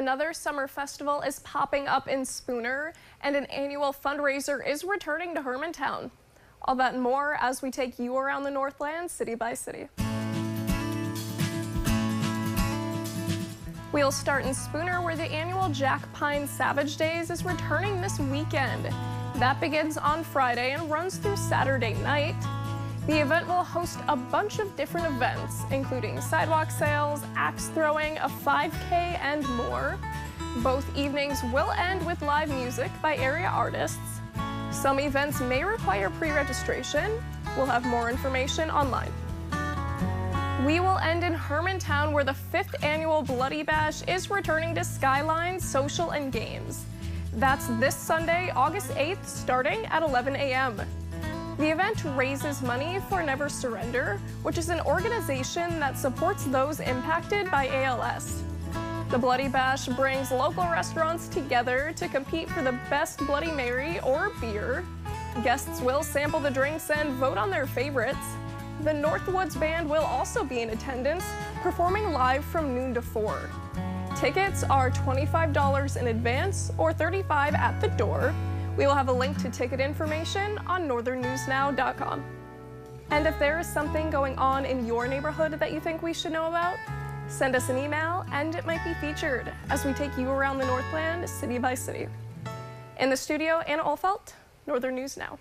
Another summer festival is popping up in Spooner, and an annual fundraiser is returning to Hermantown. All that and more as we take you around the Northland city by city. We'll start in Spooner, where the annual Jack Pine Savage Days is returning this weekend. That begins on Friday and runs through Saturday night. The event will host a bunch of different events, including sidewalk sales, axe throwing, a 5K, and more. Both evenings will end with live music by area artists. Some events may require pre-registration. We'll have more information online. We will end in Hermantown, where the 5th annual Bloody Bash is returning to Skyline Social and Games. That's this Sunday, August 8th, starting at 11 a.m. The event raises money for Never Surrender, which is an organization that supports those impacted by ALS. The Bloody Bash brings local restaurants together to compete for the best Bloody Mary or beer. Guests will sample the drinks and vote on their favorites. The Northwoods Band will also be in attendance, performing live from noon to 4. Tickets are $25 in advance or $35 at the door. We will have a link to ticket information on northernnewsnow.com. And if there is something going on in your neighborhood that you think we should know about, send us an email and it might be featured as we take you around the Northland city by city. In the studio, Anna Olfelt, Northern News Now.